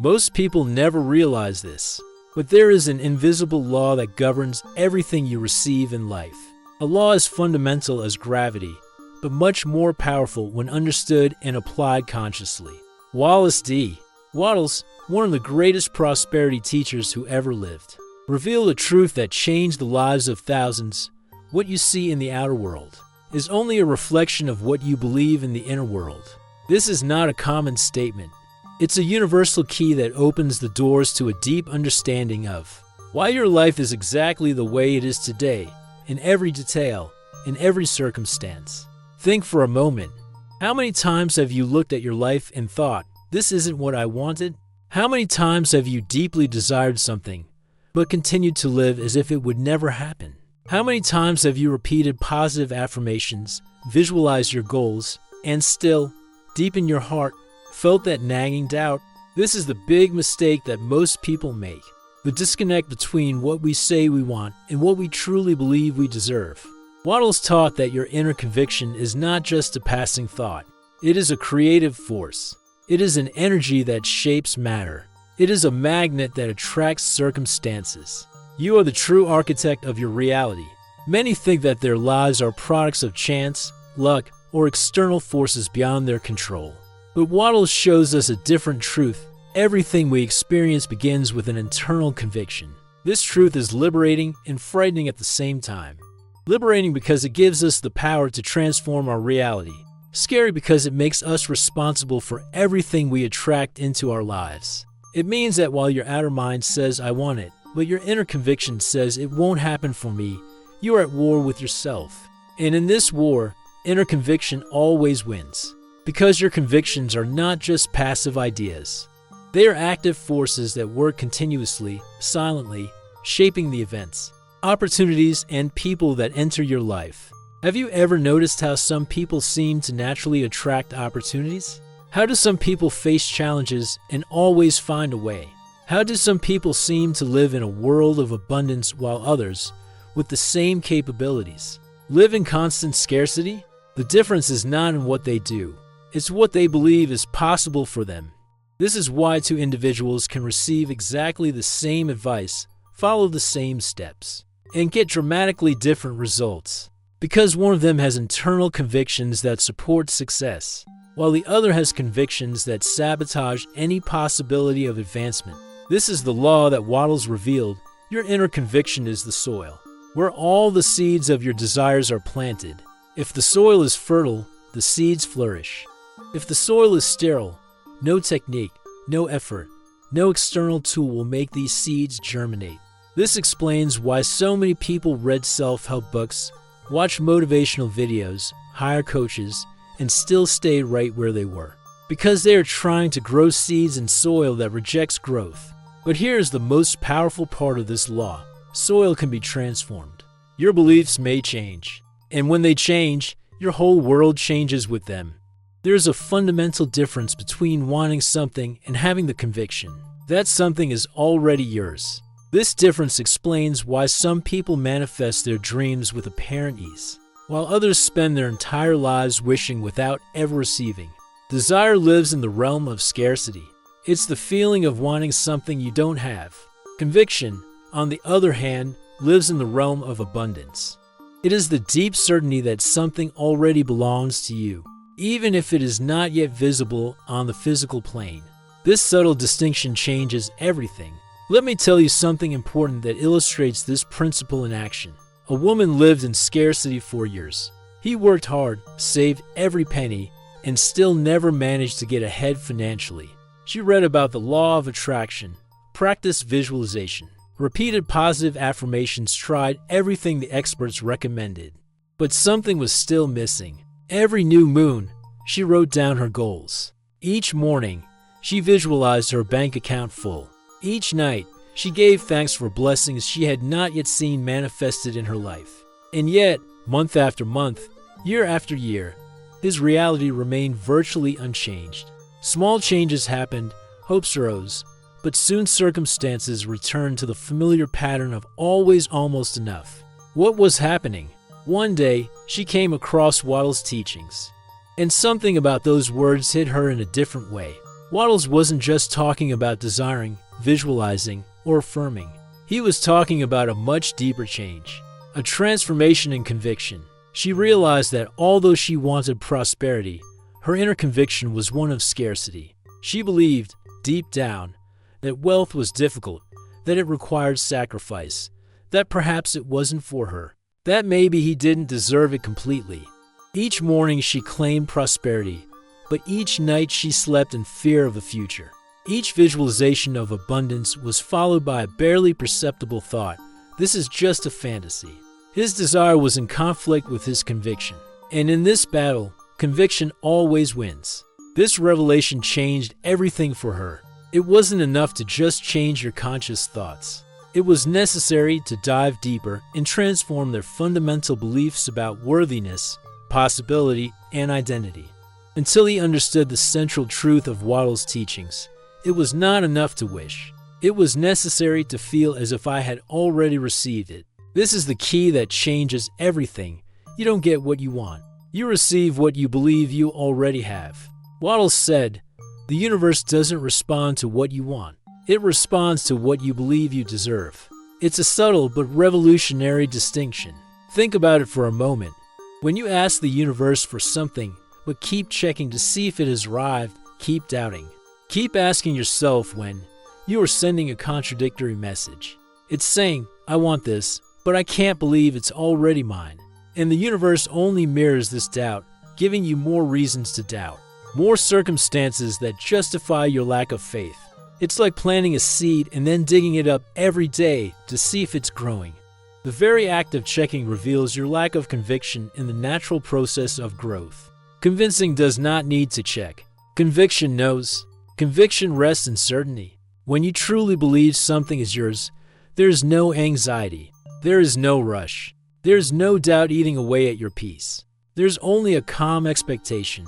Most people never realize this, but there is an invisible law that governs everything you receive in life. A law as fundamental as gravity, but much more powerful when understood and applied consciously. Wallace D. Wattles, one of the greatest prosperity teachers who ever lived, revealed a truth that changed the lives of thousands. What you see in the outer world is only a reflection of what you believe in the inner world. This is not a common statement. It's a universal key that opens the doors to a deep understanding of why your life is exactly the way it is today, in every detail, in every circumstance. Think for a moment. How many times have you looked at your life and thought, "This isn't what I wanted"? How many times have you deeply desired something, but continued to live as if it would never happen? How many times have you repeated positive affirmations, visualized your goals, and still, deep in your heart, felt that nagging doubt? This is the big mistake that most people make. The disconnect between what we say we want and what we truly believe we deserve. Wattles taught that your inner conviction is not just a passing thought. It is a creative force. It is an energy that shapes matter. It is a magnet that attracts circumstances. You are the true architect of your reality. Many think that their lives are products of chance, luck, or external forces beyond their control. But Wattles shows us a different truth. Everything we experience begins with an internal conviction. This truth is liberating and frightening at the same time. Liberating because it gives us the power to transform our reality. Scary because it makes us responsible for everything we attract into our lives. It means that while your outer mind says, "I want it," but your inner conviction says, "It won't happen for me," you are at war with yourself. And in this war, inner conviction always wins. Because your convictions are not just passive ideas. They are active forces that work continuously, silently, shaping the events, opportunities, and people that enter your life. Have you ever noticed how some people seem to naturally attract opportunities? How do some people face challenges and always find a way? How do some people seem to live in a world of abundance while others, with the same capabilities, live in constant scarcity? The difference is not in what they do. It's what they believe is possible for them. This is why two individuals can receive exactly the same advice, follow the same steps, and get dramatically different results. Because one of them has internal convictions that support success, while the other has convictions that sabotage any possibility of advancement. This is the law that Wattles revealed. Your inner conviction is the soil, where all the seeds of your desires are planted. If the soil is fertile, the seeds flourish. If the soil is sterile, no technique, no effort, no external tool will make these seeds germinate. This explains why so many people read self-help books, watch motivational videos, hire coaches, and still stay right where they were. Because they are trying to grow seeds in soil that rejects growth. But here is the most powerful part of this law. Soil can be transformed. Your beliefs may change. And when they change, your whole world changes with them. There is a fundamental difference between wanting something and having the conviction that something is already yours. This difference explains why some people manifest their dreams with apparent ease, while others spend their entire lives wishing without ever receiving. Desire lives in the realm of scarcity. It's the feeling of wanting something you don't have. Conviction, on the other hand, lives in the realm of abundance. It is the deep certainty that something already belongs to you, even if it is not yet visible on the physical plane. This subtle distinction changes everything. Let me tell you something important that illustrates this principle in action. A woman lived in scarcity for years. He worked hard, saved every penny, and still never managed to get ahead financially. She read about the law of attraction, practiced visualization, repeated positive affirmations, tried everything the experts recommended. But something was still missing. Every new moon, she wrote down her goals. Each morning, she visualized her bank account full. Each night, she gave thanks for blessings she had not yet seen manifested in her life. And yet, month after month, year after year, his reality remained virtually unchanged. Small changes happened, hopes rose, but soon circumstances returned to the familiar pattern of always almost enough. What was happening? One day, she came across Wattles' teachings, and something about those words hit her in a different way. Wattles wasn't just talking about desiring, visualizing, or affirming. He was talking about a much deeper change, a transformation in conviction. She realized that although she wanted prosperity, her inner conviction was one of scarcity. She believed, deep down, that wealth was difficult, that it required sacrifice, that perhaps it wasn't for her, that maybe he didn't deserve it completely. Each morning she claimed prosperity, but each night she slept in fear of the future. Each visualization of abundance was followed by a barely perceptible thought, "This is just a fantasy." His desire was in conflict with his conviction. And in this battle, conviction always wins. This revelation changed everything for her. It wasn't enough to just change your conscious thoughts. It was necessary to dive deeper and transform their fundamental beliefs about worthiness, possibility, and identity. Until he understood the central truth of Wattles' teachings, it was not enough to wish. It was necessary to feel as if I had already received it. This is the key that changes everything. You don't get what you want. You receive what you believe you already have. Wattles said, "The universe doesn't respond to what you want. It responds to what you believe you deserve." It's a subtle but revolutionary distinction. Think about it for a moment. When you ask the universe for something, but keep checking to see if it has arrived, keep doubting. Keep asking yourself when you are sending a contradictory message. It's saying, "I want this, but I can't believe it's already mine." And the universe only mirrors this doubt, giving you more reasons to doubt, more circumstances that justify your lack of faith. It's like planting a seed and then digging it up every day to see if it's growing. The very act of checking reveals your lack of conviction in the natural process of growth. Convincing does not need to check. Conviction knows. Conviction rests in certainty. When you truly believe something is yours, there is no anxiety. There is no rush. There is no doubt eating away at your peace. There's only a calm expectation,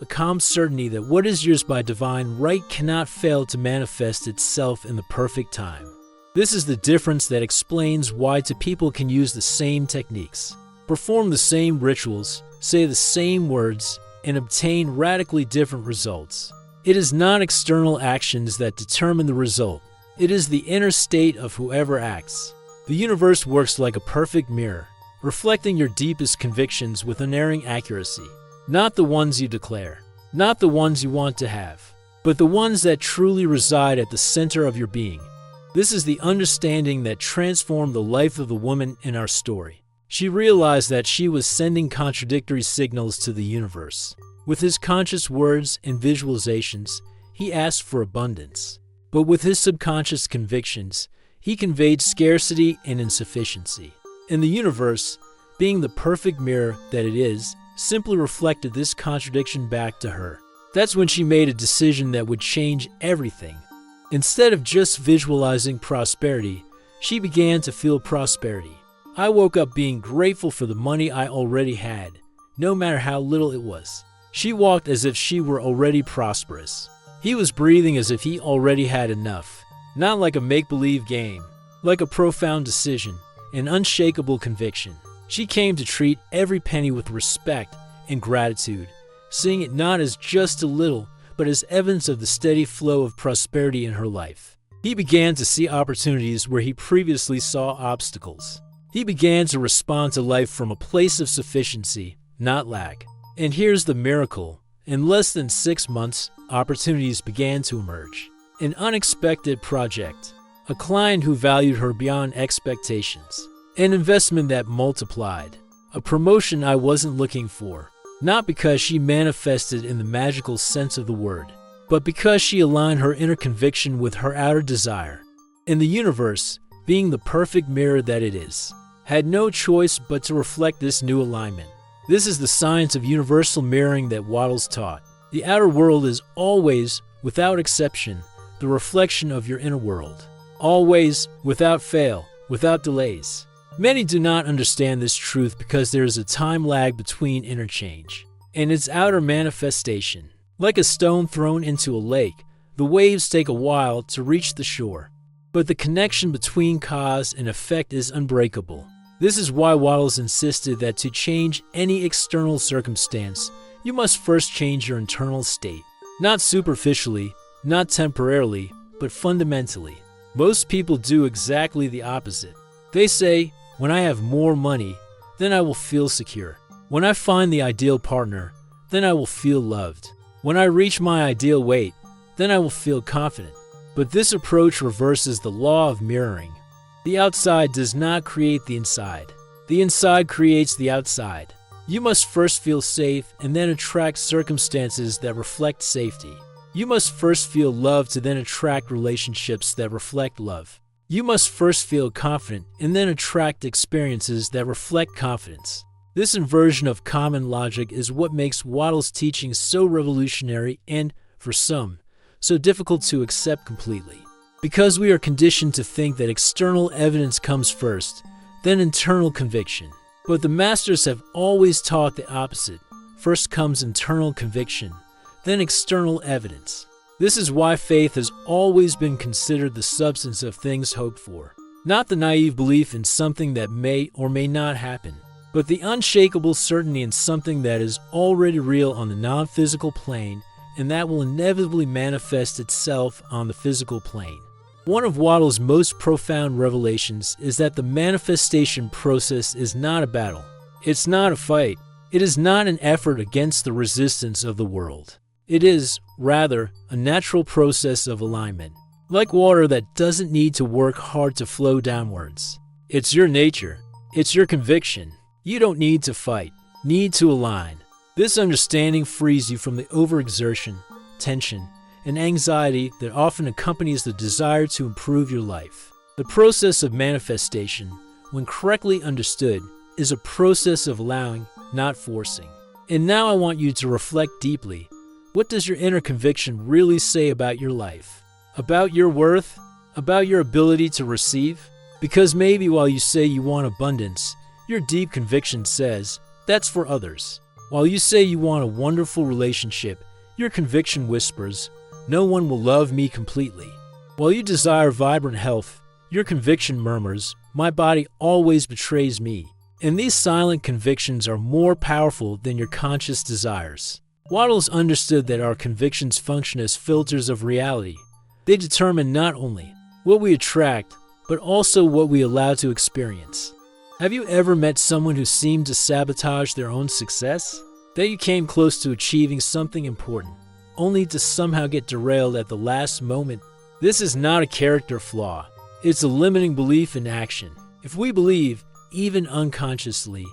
a calm certainty that what is yours by divine right cannot fail to manifest itself in the perfect time. This is the difference that explains why two people can use the same techniques, perform the same rituals, say the same words, and obtain radically different results. It is not external actions that determine the result. It is the inner state of whoever acts. The universe works like a perfect mirror, reflecting your deepest convictions with unerring accuracy. Not the ones you declare, not the ones you want to have, but the ones that truly reside at the center of your being. This is the understanding that transformed the life of the woman in our story. She realized that she was sending contradictory signals to the universe. With his conscious words and visualizations, he asked for abundance. But with his subconscious convictions, he conveyed scarcity and insufficiency. And the universe, being the perfect mirror that it is, simply reflected this contradiction back to her. That's when she made a decision that would change everything. Instead of just visualizing prosperity, she began to feel prosperity. I woke up being grateful for the money I already had, no matter how little it was. She walked as if she were already prosperous. He was breathing as if he already had enough, not like a make-believe game, like a profound decision, an unshakable conviction. She came to treat every penny with respect and gratitude, seeing it not as just a little, but as evidence of the steady flow of prosperity in her life. He began to see opportunities where he previously saw obstacles. He began to respond to life from a place of sufficiency, not lack. And here's the miracle. In less than 6 months, opportunities began to emerge. An unexpected project, a client who valued her beyond expectations, an investment that multiplied, a promotion I wasn't looking for, not because she manifested in the magical sense of the word, but because she aligned her inner conviction with her outer desire. And the universe, being the perfect mirror that it is, had no choice but to reflect this new alignment. This is the science of universal mirroring that Wattles taught. The outer world is always, without exception, the reflection of your inner world. Always, without fail, without delays. Many do not understand this truth because there is a time lag between interchange and its outer manifestation. Like a stone thrown into a lake, the waves take a while to reach the shore. But the connection between cause and effect is unbreakable. This is why Wattles insisted that to change any external circumstance, you must first change your internal state. Not superficially, not temporarily, but fundamentally. Most people do exactly the opposite. They say, when I have more money, then I will feel secure. When I find the ideal partner, then I will feel loved. When I reach my ideal weight, then I will feel confident. But this approach reverses the law of mirroring. The outside does not create the inside. The inside creates the outside. You must first feel safe and then attract circumstances that reflect safety. You must first feel love to then attract relationships that reflect love. You must first feel confident and then attract experiences that reflect confidence. This inversion of common logic is what makes Wattles' teaching so revolutionary and, for some, so difficult to accept completely. Because we are conditioned to think that external evidence comes first, then internal conviction. But the masters have always taught the opposite. First comes internal conviction, then external evidence. This is why faith has always been considered the substance of things hoped for, not the naive belief in something that may or may not happen, but the unshakable certainty in something that is already real on the non-physical plane and that will inevitably manifest itself on the physical plane. One of Wattles' most profound revelations is that the manifestation process is not a battle. It's not a fight. It is not an effort against the resistance of the world. It is, rather, a natural process of alignment, like water that doesn't need to work hard to flow downwards. It's your nature. It's your conviction. You don't need to fight, need to align. This understanding frees you from the overexertion, tension, and anxiety that often accompanies the desire to improve your life. The process of manifestation, when correctly understood, is a process of allowing, not forcing. And now I want you to reflect deeply. What does your inner conviction really say about your life? About your worth? About your ability to receive? Because maybe while you say you want abundance, your deep conviction says, that's for others. While you say you want a wonderful relationship, your conviction whispers, no one will love me completely. While you desire vibrant health, your conviction murmurs, my body always betrays me. And these silent convictions are more powerful than your conscious desires. Wattles understood that our convictions function as filters of reality. They determine not only what we attract, but also what we allow to experience. Have you ever met someone who seemed to sabotage their own success? That you came close to achieving something important, only to somehow get derailed at the last moment? This is not a character flaw. It's a limiting belief in action. If we believe, even unconsciously,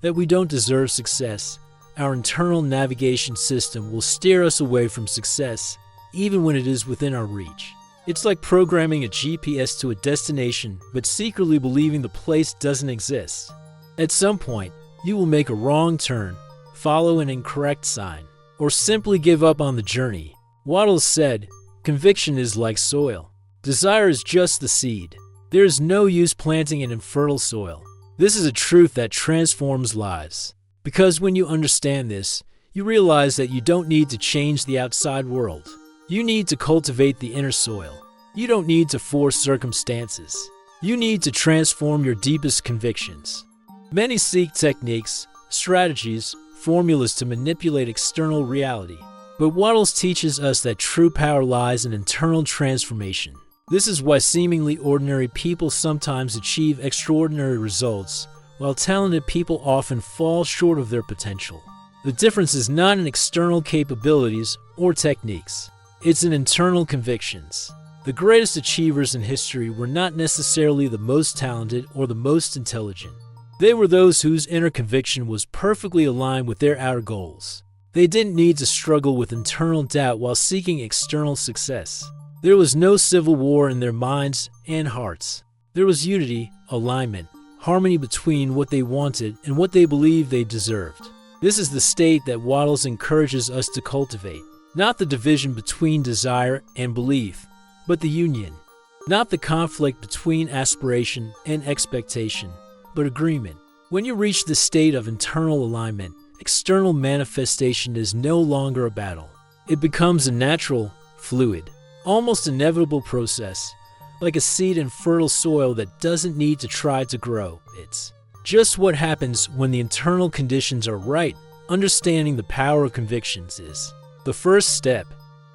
that we don't deserve success, our internal navigation system will steer us away from success, even when it is within our reach. It's like programming a GPS to a destination, but secretly believing the place doesn't exist. At some point, you will make a wrong turn, follow an incorrect sign, or simply give up on the journey. Wattles said, conviction is like soil. Desire is just the seed. There is no use planting it in fertile soil. This is a truth that transforms lives. Because when you understand this, you realize that you don't need to change the outside world. You need to cultivate the inner soil. You don't need to force circumstances. You need to transform your deepest convictions. Many seek techniques, strategies, formulas to manipulate external reality. But Wattles teaches us that true power lies in internal transformation. This is why seemingly ordinary people sometimes achieve extraordinary results, while talented people often fall short of their potential. The difference is not in external capabilities or techniques. It's in internal convictions. The greatest achievers in history were not necessarily the most talented or the most intelligent. They were those whose inner conviction was perfectly aligned with their outer goals. They didn't need to struggle with internal doubt while seeking external success. There was no civil war in their minds and hearts. There was unity, alignment, harmony between what they wanted and what they believed they deserved. This is the state that Wattles encourages us to cultivate. Not the division between desire and belief, but the union. Not the conflict between aspiration and expectation, but agreement. When you reach the state of internal alignment, external manifestation is no longer a battle. It becomes a natural, fluid, almost inevitable process, like a seed in fertile soil that doesn't need to try to grow. It's just what happens when the internal conditions are right. Understanding the power of convictions is the first step.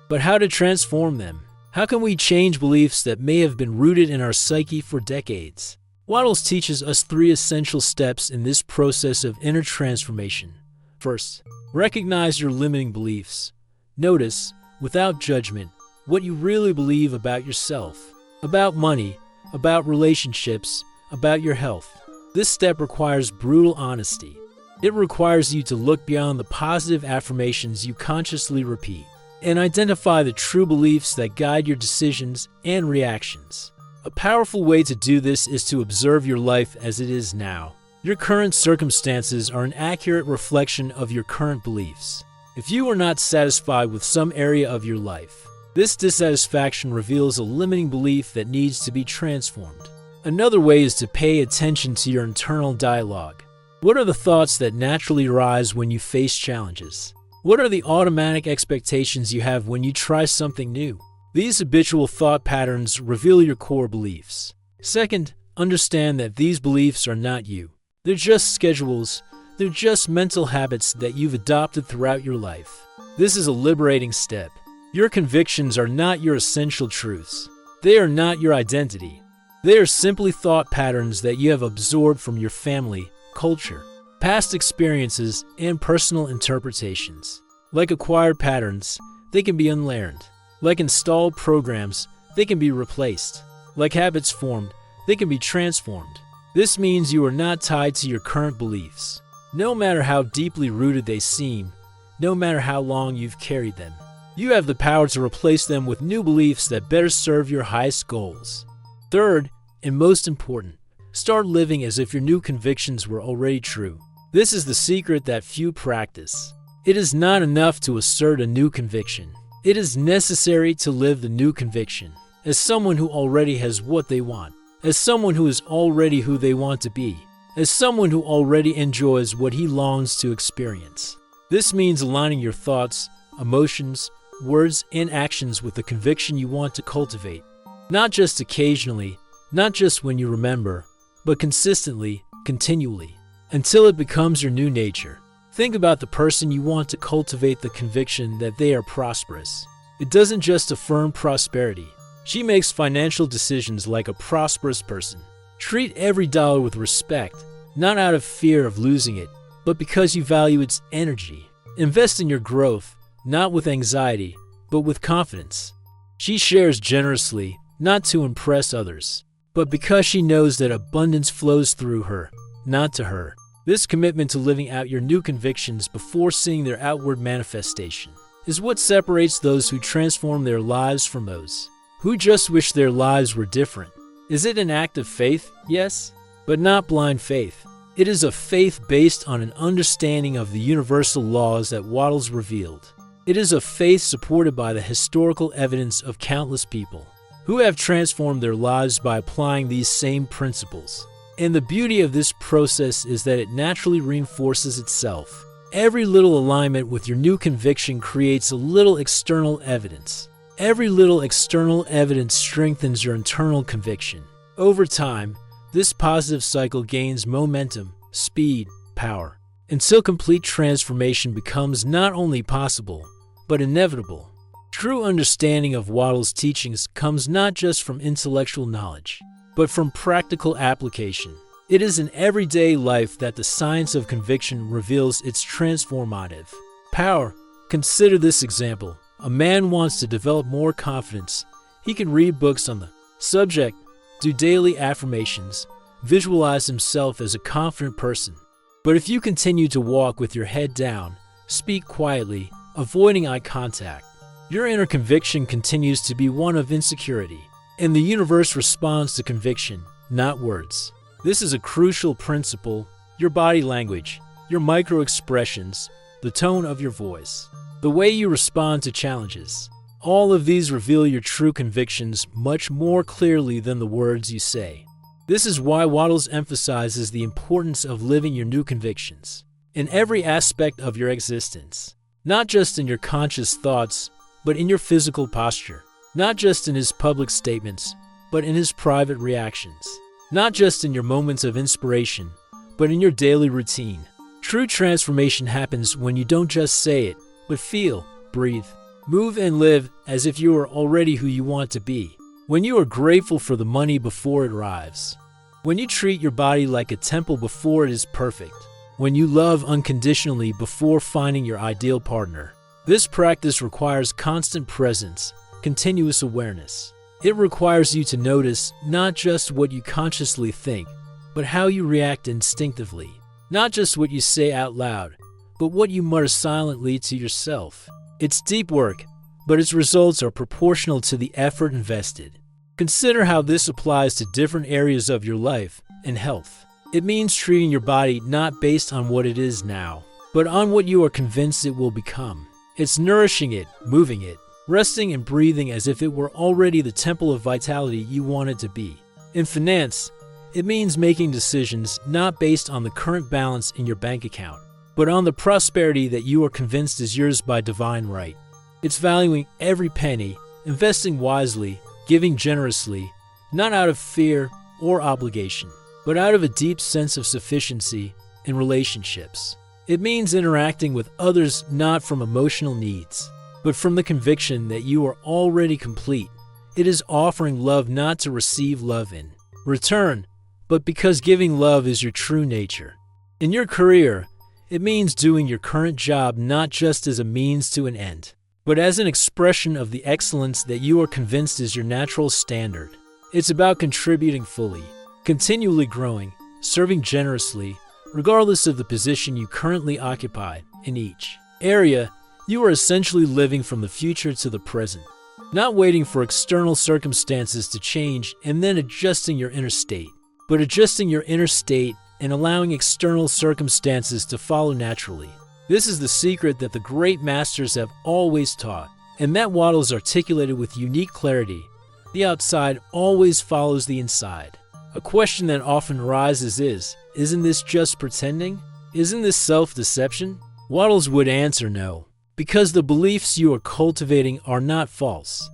But how to transform them? How can we change beliefs that may have been rooted in our psyche for decades? Wattles teaches us 3 essential steps in this process of inner transformation. First, recognize your limiting beliefs. Notice, without judgment, what you really believe about yourself, about money, about relationships, about your health. This step requires brutal honesty. It requires you to look beyond the positive affirmations you consciously repeat and identify the true beliefs that guide your decisions and reactions. A powerful way to do this is to observe your life as it is now. Your current circumstances are an accurate reflection of your current beliefs. If you are not satisfied with some area of your life, this dissatisfaction reveals a limiting belief that needs to be transformed. Another way is to pay attention to your internal dialogue. What are the thoughts that naturally arise when you face challenges? What are the automatic expectations you have when you try something new? These habitual thought patterns reveal your core beliefs. Second, understand that these beliefs are not you. They're just schedules. They're just mental habits that you've adopted throughout your life. This is a liberating step. Your convictions are not your essential truths. They are not your identity. They are simply thought patterns that you have absorbed from your family, culture, past experiences, and personal interpretations. Like acquired patterns, they can be unlearned. Like installed programs, they can be replaced. Like habits formed, they can be transformed. This means you are not tied to your current beliefs, no matter how deeply rooted they seem, no matter how long you've carried them. You have the power to replace them with new beliefs that better serve your highest goals. Third, and most important, start living as if your new convictions were already true. This is the secret that few practice. It is not enough to assert a new conviction. It is necessary to live the new conviction as someone who already has what they want, as someone who is already who they want to be, as someone who already enjoys what he longs to experience. This means aligning your thoughts, emotions, words, and actions with the conviction you want to cultivate. Not just occasionally, not just when you remember, but consistently, continually, until it becomes your new nature. Think about the person you want to cultivate the conviction that they are prosperous. It doesn't just affirm prosperity. She makes financial decisions like a prosperous person. Treat every dollar with respect, not out of fear of losing it, but because you value its energy. Invest in your growth, not with anxiety, but with confidence. She shares generously, not to impress others, but because she knows that abundance flows through her, not to her. This commitment to living out your new convictions before seeing their outward manifestation is what separates those who transform their lives from those who just wish their lives were different. Is it an act of faith? Yes, but not blind faith. It is a faith based on an understanding of the universal laws that Wattles revealed. It is a faith supported by the historical evidence of countless people who have transformed their lives by applying these same principles. And the beauty of this process is that it naturally reinforces itself. Every little alignment with your new conviction creates a little external evidence. Every little external evidence strengthens your internal conviction. Over time, this positive cycle gains momentum, speed, power, until complete transformation becomes not only possible, but inevitable. True understanding of Wattles' teachings comes not just from intellectual knowledge, but from practical application. It is in everyday life that the science of conviction reveals its transformative power. Consider this example. A man wants to develop more confidence. He can read books on the subject, do daily affirmations, visualize himself as a confident person. But if you continue to walk with your head down, speak quietly, avoiding eye contact, your inner conviction continues to be one of insecurity, and the universe responds to conviction, not words. This is a crucial principle. Your body language, your micro-expressions, the tone of your voice, the way you respond to challenges. All of these reveal your true convictions much more clearly than the words you say. This is why Wattles emphasizes the importance of living your new convictions in every aspect of your existence, not just in your conscious thoughts, but in your physical posture, not just in his public statements, but in his private reactions, not just in your moments of inspiration, but in your daily routine. True transformation happens when you don't just say it, but feel, breathe, Move and live as if you are already who you want to be. When you are grateful for the money before it arrives. When you treat your body like a temple before it is perfect. When you love unconditionally before finding your ideal partner. This practice requires constant presence, continuous awareness. It requires you to notice not just what you consciously think, but how you react instinctively. Not just what you say out loud, but what you mutter silently to yourself. It's deep work, but its results are proportional to the effort invested. Consider how this applies to different areas of your life and health. It means treating your body not based on what it is now, but on what you are convinced it will become. It's nourishing it, moving it, resting and breathing as if it were already the temple of vitality you want it to be. In finance, it means making decisions not based on the current balance in your bank account, but on the prosperity that you are convinced is yours by divine right. It's valuing every penny, investing wisely, giving generously, not out of fear or obligation, but out of a deep sense of sufficiency in relationships. It means interacting with others not from emotional needs, but from the conviction that you are already complete. It is offering love not to receive love in return, but because giving love is your true nature. In your career, it means doing your current job not just as a means to an end, but as an expression of the excellence that you are convinced is your natural standard. It's about contributing fully, continually growing, serving generously, regardless of the position you currently occupy in each area. You are essentially living from the future to the present, not waiting for external circumstances to change and then adjusting your inner state, but adjusting your inner state and allowing external circumstances to follow naturally. This is the secret that the great masters have always taught, and that Wattles articulated with unique clarity. The outside always follows the inside. A question that often arises is, isn't this just pretending? Isn't this self-deception? Wattles would answer no, because the beliefs you are cultivating are not false.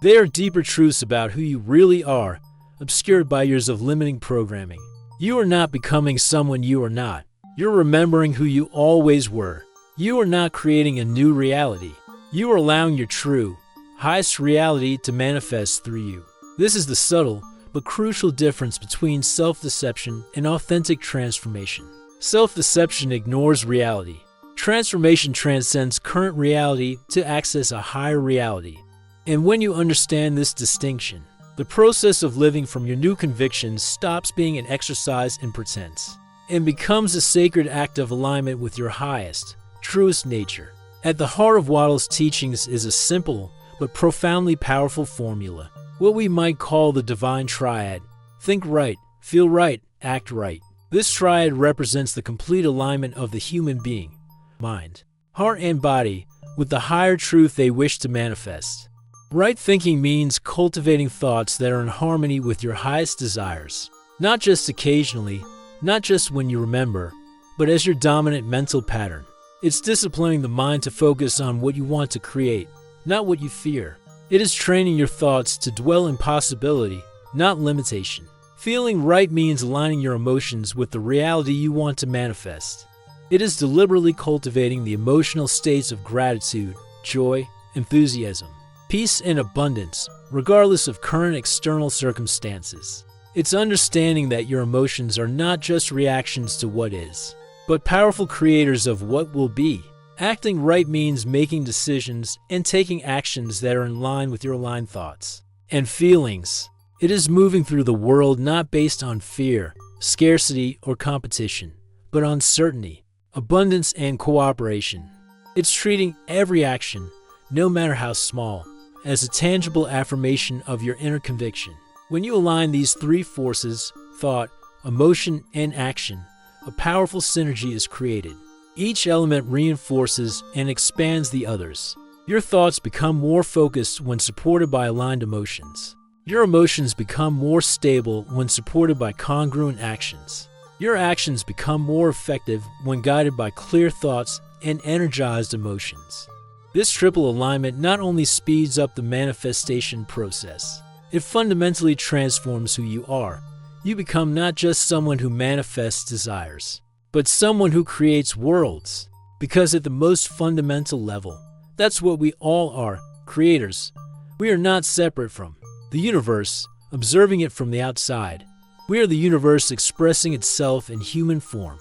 They are deeper truths about who you really are, obscured by years of limiting programming. You are not becoming someone you are not. You're remembering who you always were. You are not creating a new reality. You are allowing your true, highest reality to manifest through you. This is the subtle but crucial difference between self-deception and authentic transformation. Self-deception ignores reality. Transformation transcends current reality to access a higher reality. And when you understand this distinction, the process of living from your new convictions stops being an exercise in pretense and becomes a sacred act of alignment with your highest, truest nature. At the heart of Wattles' teachings is a simple but profoundly powerful formula, what we might call the divine triad: think right, feel right, act right. This triad represents the complete alignment of the human being, mind, heart, and body with the higher truth they wish to manifest. Right thinking means cultivating thoughts that are in harmony with your highest desires, not just occasionally, not just when you remember, but as your dominant mental pattern. It's disciplining the mind to focus on what you want to create, not what you fear. It is training your thoughts to dwell in possibility, not limitation. Feeling right means aligning your emotions with the reality you want to manifest. It is deliberately cultivating the emotional states of gratitude, joy, enthusiasm, peace, and abundance, regardless of current external circumstances. It's understanding that your emotions are not just reactions to what is, but powerful creators of what will be. Acting right means making decisions and taking actions that are in line with your aligned thoughts and feelings. It is moving through the world not based on fear, scarcity, or competition, but on certainty, abundance, and cooperation. It's treating every action, no matter how small, as a tangible affirmation of your inner conviction. When you align these three forces, thought, emotion, and action, a powerful synergy is created. Each element reinforces and expands the others. Your thoughts become more focused when supported by aligned emotions. Your emotions become more stable when supported by congruent actions. Your actions become more effective when guided by clear thoughts and energized emotions. This triple alignment not only speeds up the manifestation process, it fundamentally transforms who you are. You become not just someone who manifests desires, but someone who creates worlds. Because at the most fundamental level, That's what we all are, creators. We are not separate from the universe, observing it from the outside. We are the universe expressing itself in human form.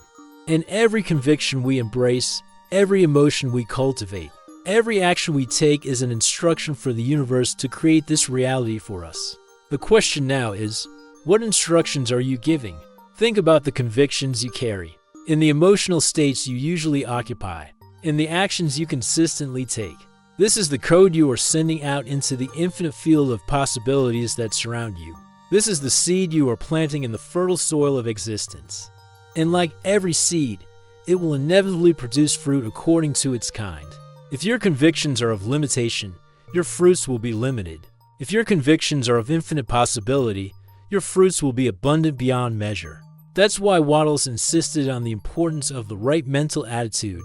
And every conviction we embrace, every emotion we cultivate, every action we take is an instruction for the universe to create this reality for us. The question now is, what instructions are you giving? Think about the convictions you carry, in the emotional states you usually occupy, in the actions you consistently take. This is the code you are sending out into the infinite field of possibilities that surround you. This is the seed you are planting in the fertile soil of existence. And like every seed, it will inevitably produce fruit according to its kind. If your convictions are of limitation, your fruits will be limited. If your convictions are of infinite possibility, your fruits will be abundant beyond measure. That's why Wattles insisted on the importance of the right mental attitude,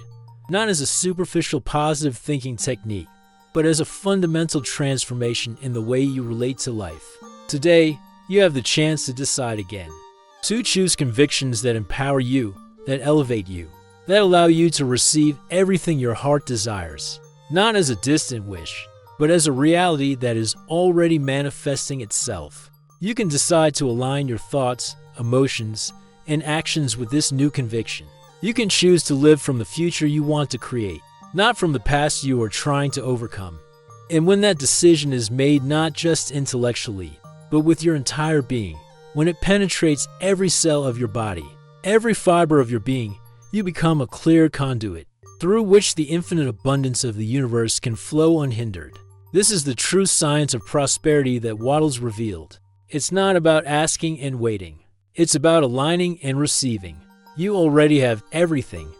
not as a superficial positive thinking technique, but as a fundamental transformation in the way you relate to life. Today, you have the chance to decide again. To choose convictions that empower you, that elevate you, that allow you to receive everything your heart desires, not as a distant wish, but as a reality that is already manifesting itself. You can decide to align your thoughts, emotions, and actions with this new conviction. You can choose to live from the future you want to create, not from the past you are trying to overcome. And when that decision is made not just intellectually, but with your entire being, when it penetrates every cell of your body, every fiber of your being, you become a clear conduit through which the infinite abundance of the universe can flow unhindered. This is the true science of prosperity that Wattles revealed. It's not about asking and waiting. It's about aligning and receiving. You already have everything.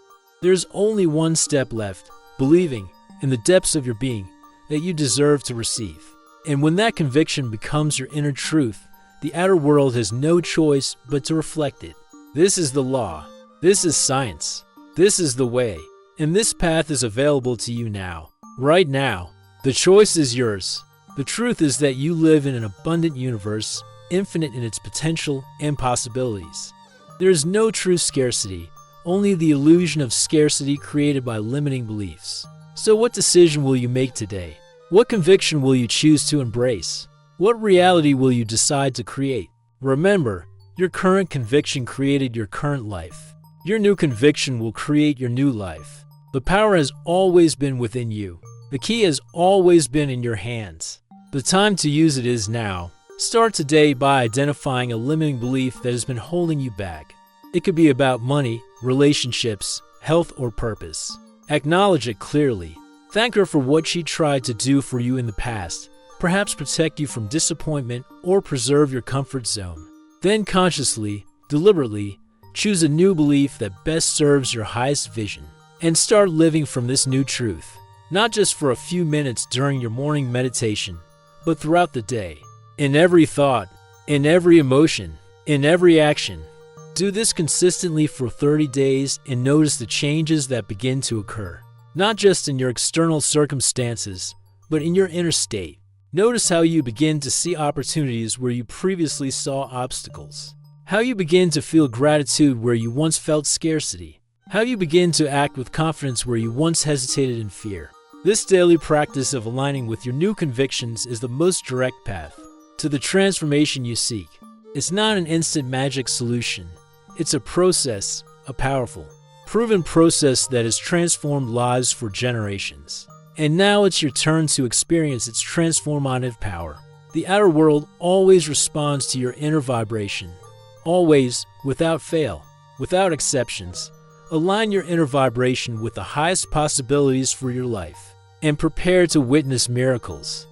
There's only one step left, believing, in the depths of your being, that you deserve to receive. And when that conviction becomes your inner truth, the outer world has no choice but to reflect it. This is the law. This is science. This is the way. And this path is available to you now, right now. The choice is yours. The truth is that you live in an abundant universe, infinite in its potential and possibilities. There is no true scarcity, only the illusion of scarcity created by limiting beliefs. So what decision will you make today? What conviction will you choose to embrace? What reality will you decide to create? Remember, your current conviction created your current life. Your new conviction will create your new life. The power has always been within you. The key has always been in your hands. The time to use it is now. Start today by identifying a limiting belief that has been holding you back. It could be about money, relationships, health, or purpose. Acknowledge it clearly. Thank her for what she tried to do for you in the past, perhaps protect you from disappointment or preserve your comfort zone. Then consciously, deliberately, choose a new belief that best serves your highest vision. And start living from this new truth, not just for a few minutes during your morning meditation, but throughout the day. In every thought, in every emotion, in every action. Do this consistently for 30 days and notice the changes that begin to occur. Not just in your external circumstances, but in your inner state. Notice how you begin to see opportunities where you previously saw obstacles. How you begin to feel gratitude where you once felt scarcity. How you begin to act with confidence where you once hesitated in fear. This daily practice of aligning with your new convictions is the most direct path to the transformation you seek. It's not an instant magic solution. It's a process, a powerful, proven process that has transformed lives for generations. And now it's your turn to experience its transformative power. The outer world always responds to your inner vibration. Always, without fail, without exceptions. Align your inner vibration with the highest possibilities for your life and prepare to witness miracles.